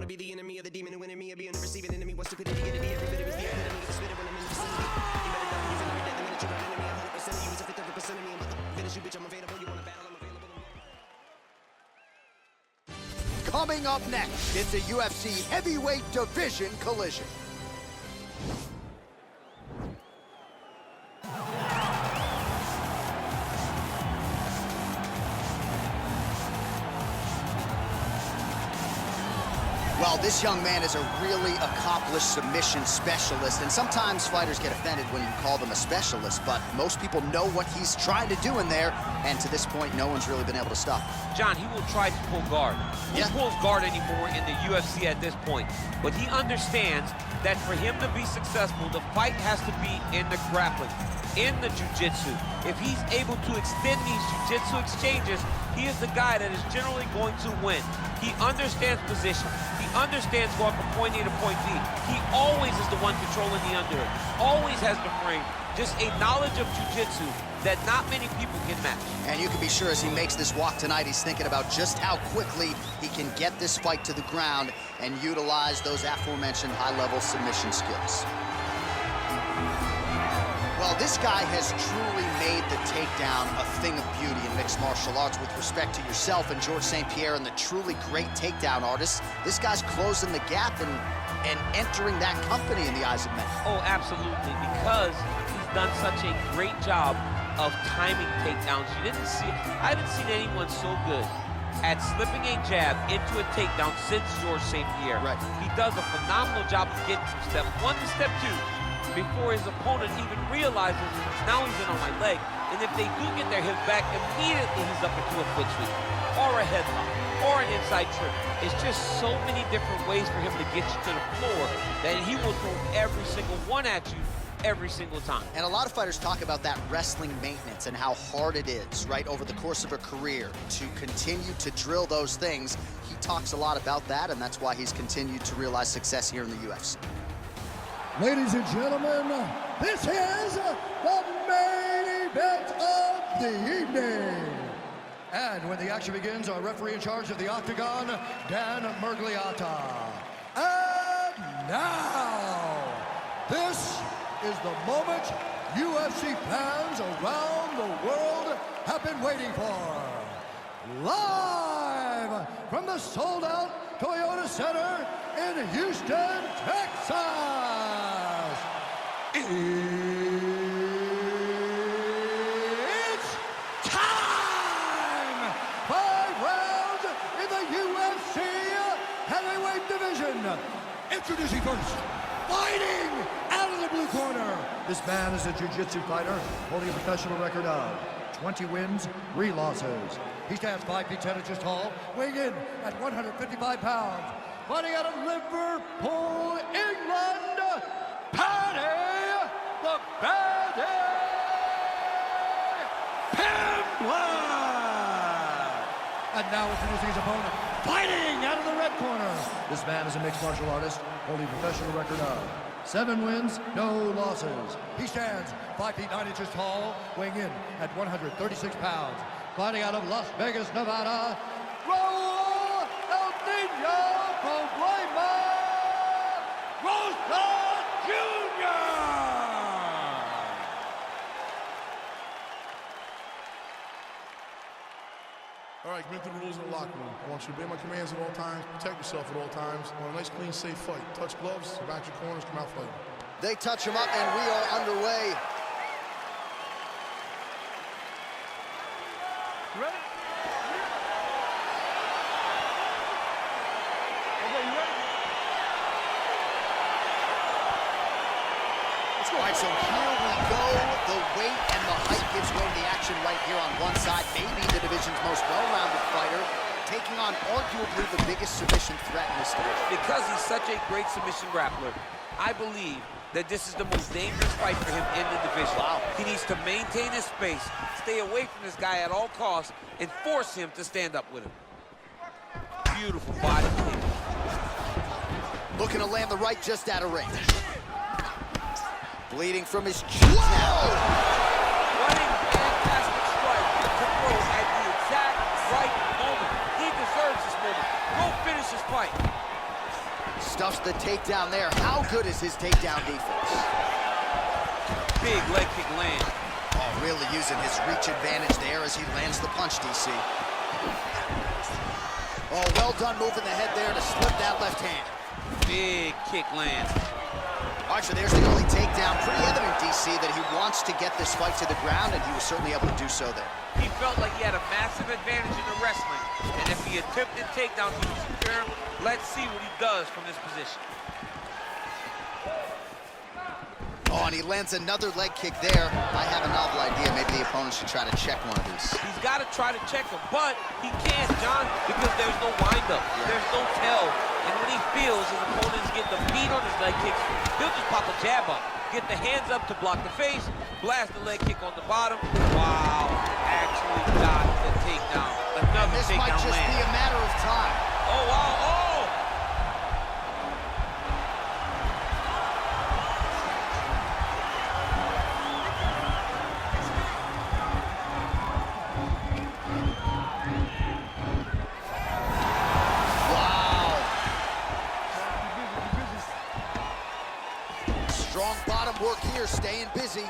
be the enemy of the demon who in me, being the receiving enemy. What's stupidity? It'll be every bit of his the epitome of the spitter when I'm in the vicinity. You better know you're gonna be dead the minute you're an enemy. 100% of you is a fifth of a percent of me. I'm about to finish you, bitch. I'm available. You wanna battle? I'm available. Coming up next, it's a UFC heavyweight division collision. Well, this young man is a really accomplished submission specialist, and sometimes fighters get offended when you call them a specialist, but most people know what he's trying to do in there, and to this point, no one's really been able to stop him. John, he will try to pull guard. He pulls guard anymore in the UFC at this point, but he understands that for him to be successful, the fight has to be in the grappling, in the jiu-jitsu. If he's able to extend these jiu-jitsu exchanges, he is the guy that is generally going to win. He understands position. He understands going from point A to point B. He always is the one controlling the underhook. Always has the frame. Just a knowledge of jiu-jitsu that not many people can match. And you can be sure as he makes this walk tonight, he's thinking about just how quickly he can get this fight to the ground and utilize those aforementioned high-level submission skills. Well, this guy has truly made the takedown a thing of beauty in mixed martial arts. With respect to yourself and George St. Pierre and the truly great takedown artists, this guy's closing the gap and entering that company in the eyes of many. Oh, absolutely, because he's done such a great job of timing takedowns. I haven't seen anyone so good at slipping a jab into a takedown since George St. Pierre. Right. He does a phenomenal job of getting from step 1 to step 2 before his opponent even realizes now he's in on my leg. And if they do get their hips back, immediately he's up into a foot sweep or a headlock or an inside trip. It's just so many different ways for him to get you to the floor that he will throw every single one at you every single time. And a lot of fighters talk about that wrestling maintenance and how hard it is, right, over the course of a career to continue to drill those things. He talks a lot about that, and that's why he's continued to realize success here in the UFC. Ladies and gentlemen, this is the main event of the evening. And when the action begins, our referee in charge of the Octagon, Dan Murgliata. And now, this is the moment UFC fans around the world have been waiting for. Live from the sold-out Toyota Center in Houston, Texas. It's time! 5 rounds in the UFC heavyweight division. Introducing first, fighting out of the blue corner. This man is a jiu-jitsu fighter holding a professional record of 20 wins, 3 losses. He stands 5 feet 10 inches tall, weighing in at 155 pounds. Fighting out of Liverpool, England, Paddy the Paddy Pimblett! And now introducing his opponent, fighting out of the red corner. This man is a mixed martial artist, holding a professional record of 7 wins, no losses. He stands 5 feet 9 inches tall, weighing in at 136 pounds. Fighting out of Las Vegas, Nevada, Raul Rosas Jr. All right, commit to the rules in the locker room. I want you to obey my commands at all times, protect yourself at all times. I want a nice, clean, safe fight. Touch gloves, back your corners, come out fighting. They touch him up, and we are underway. Ready? All right, so here we go. The weight and the height gives way to the action right here on one side. Maybe the division's most well-rounded fighter, taking on arguably the biggest submission threat in this division. Because he's such a great submission grappler, I believe that this is the most dangerous fight for him in the division. Wow. He needs to maintain his space, stay away from this guy at all costs, and force him to stand up with him. Beautiful body kick. Looking to land the right just out of range. Bleeding from his cheeks now. Running fantastic strike to throw at the exact right moment. He deserves this moment. Go finish his fight. Stuffs the takedown there. How good is his takedown defense? Big leg kick land. Oh, really using his reach advantage there as he lands the punch, DC. Oh, well done moving the head there to slip that left hand. Big kick lands. All right, so there's the early takedown. Pretty evident, DC, that he wants to get this fight to the ground, and he was certainly able to do so there. He felt like he had a massive advantage in the wrestling, and if he attempted takedowns, he was secure. Let's see what he does from this position. Oh, and he lands another leg kick there. I have a novel idea. Maybe the opponent should try to check one of these. He's got to try to check him, but he can't, John, because there's no windup. There's no tell. And when he feels his opponent's getting the beat on his leg kicks, he'll just pop a jab up, get the hands up to block the face, blast the leg kick on the bottom. Wow, actually got the takedown. Another This takedown might just be a matter of time. Oh, wow, oh! Strong bottom work here, staying busy.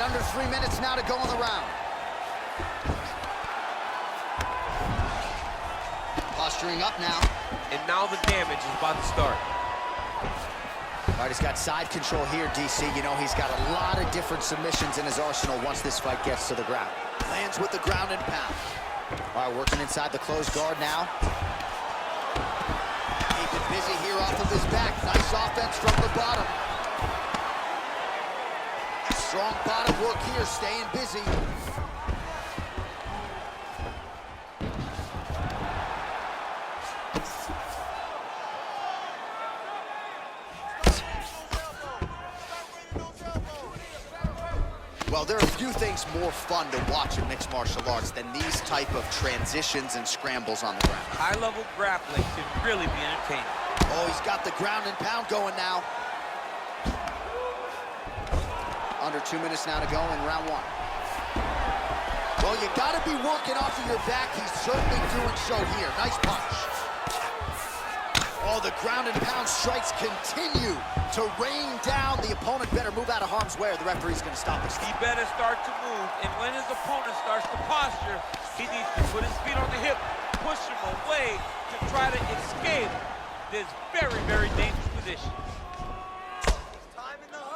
Under 3 minutes now to go in the round. Posturing up now. And now the damage is about to start. All right, he's got side control here, DC. You know, he's got a lot of different submissions in his arsenal once this fight gets to the ground. Lands with the ground and pound. All right, working inside the closed guard now. Keeping busy here off of his back. Nice offense from the bottom. Strong bottom work here, staying busy. Well, there are a few things more fun to watch in mixed martial arts than these type of transitions and scrambles on the ground. High-level grappling can really be entertaining. Oh, he's got the ground and pound going now. Under 2 minutes now to go in round one. Well, you gotta be working off of your back. He's certainly doing so here. Nice punch. Oh, the ground and pound strikes continue to rain down. The opponent better move out of harm's way or the referee's gonna stop his fight. He better start to move, and when his opponent starts to posture, he needs to put his feet on the hip, push him away to try to escape this very, very dangerous position.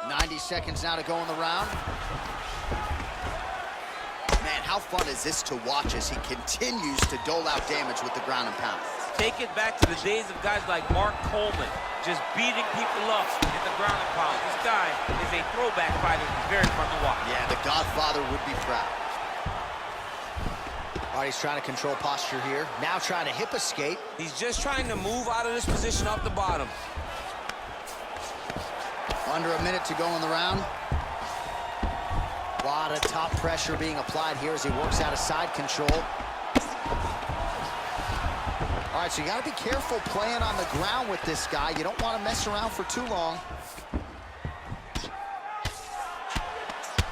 90 seconds now to go in the round. Man, how fun is this to watch as he continues to dole out damage with the ground and pound? Take it back to the days of guys like Mark Coleman, just beating people up in the ground and pound. This guy is a throwback fighter. He's very fun to watch. Yeah, the Godfather would be proud. All right, he's trying to control posture here. Now trying to hip escape. He's just trying to move out of this position off the bottom. Under a minute to go in the round. A lot of top pressure being applied here as he works out of side control. All right, so you got to be careful playing on the ground with this guy. You don't want to mess around for too long.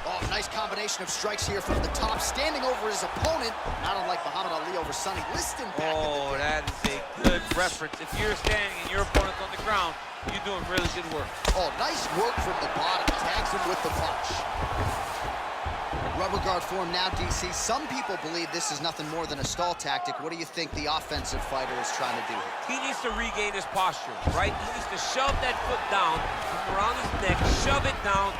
Oh, nice combination of strikes here from the top, standing over his opponent, not unlike Muhammad Ali over Sonny Liston back in the day. Oh, that is a good reference. If you're standing and your opponent's on the ground, you're doing really good work. Oh, nice work from the bottom. Tags him with the punch. Rubber guard form now, DC. Some people believe this is nothing more than a stall tactic. What do you think the offensive fighter is trying to do here? He needs to regain his posture, right? He needs to shove that foot down from around his neck, shove it down,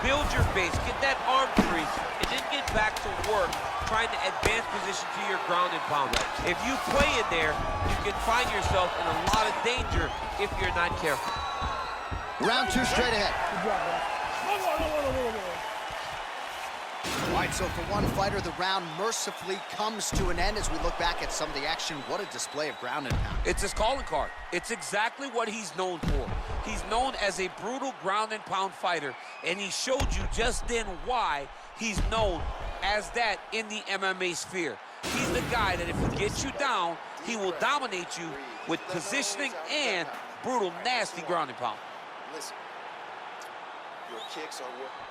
build your base, get that arm crease, and then get back to work trying to advance position to your ground and pound. If you play in there, you can find yourself in a lot of danger if you're not careful. Round two straight ahead. All right, so for one fighter, the round mercifully comes to an end as we look back at some of the action. What a display of ground and pound. It's his calling card. It's exactly what he's known for. He's known as a brutal ground and pound fighter, and he showed you just then why he's known as that in the MMA sphere. He's the guy that if he gets you down, he will dominate you with positioning and brutal, nasty ground and pound. Listen,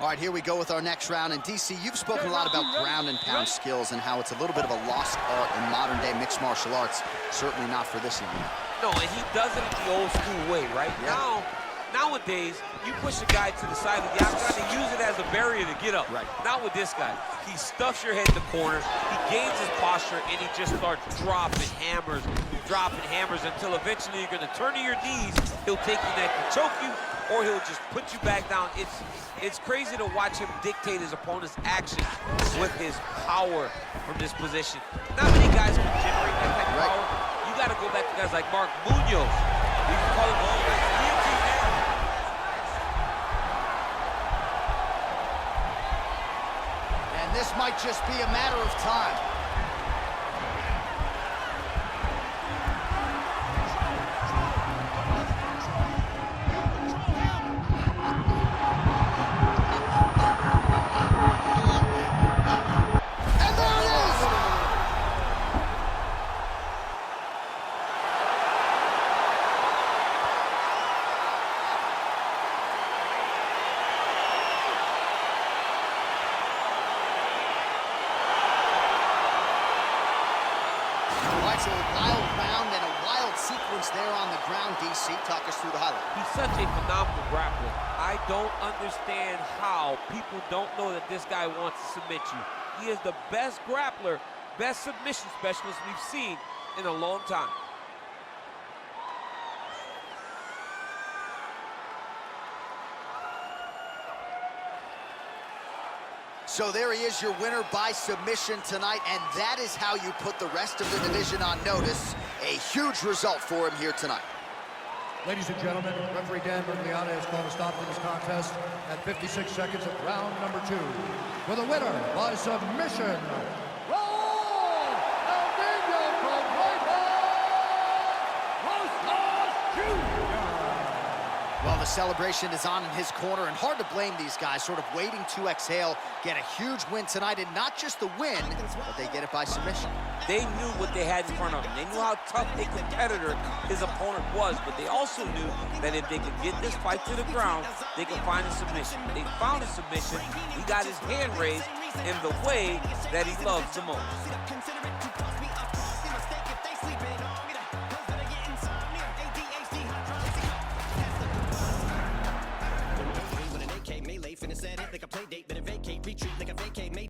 All right, here we go with our next round. And DC, you've spoken a lot about ground and pound skills and how it's a little bit of a lost art in modern day mixed martial arts. Certainly not for this young man. No, and he does it the old school way, right? Yeah. Nowadays, you push a guy to the side of the octagon and use it as a barrier to get up. Right. Not with this guy. He stuffs your head in the corner, he gains his posture, and he just starts dropping hammers until eventually you're gonna turn to your knees, he'll take your neck and choke you, or he'll just put you back down. It's crazy to watch him dictate his opponent's actions with his power from this position. Not many guys can generate that type of power. You gotta go back to guys like Mark Munoz. You can call him all guilty now. And this might just be a matter of time. And there it is! It's a wild round and a wild sequence there on the ground, DC. Talk us through the highlight. He's such a phenomenal grappler. I don't understand how people don't know that this guy wants to submit you. He is the best grappler, best submission specialist we've seen in a long time. So there he is, your winner by submission tonight, and that is how you put the rest of the division on notice. A huge result for him here tonight. Ladies and gentlemen, referee Dan Bergliana has called a stop to this contest at 56 seconds of round number 2. For the winner by submission, Raul Rosas Jr. Well, the celebration is on in his corner, and hard to blame these guys, sort of waiting to exhale, get a huge win tonight, and not just the win, but they get it by submission. They knew what they had in front of them. They knew how tough a competitor his opponent was, but they also knew that if they could get this fight to the ground, they could find a submission. They found a submission. He got his hand raised in the way that he loves the most. Like a play date, better vacate, retreat like a vacate,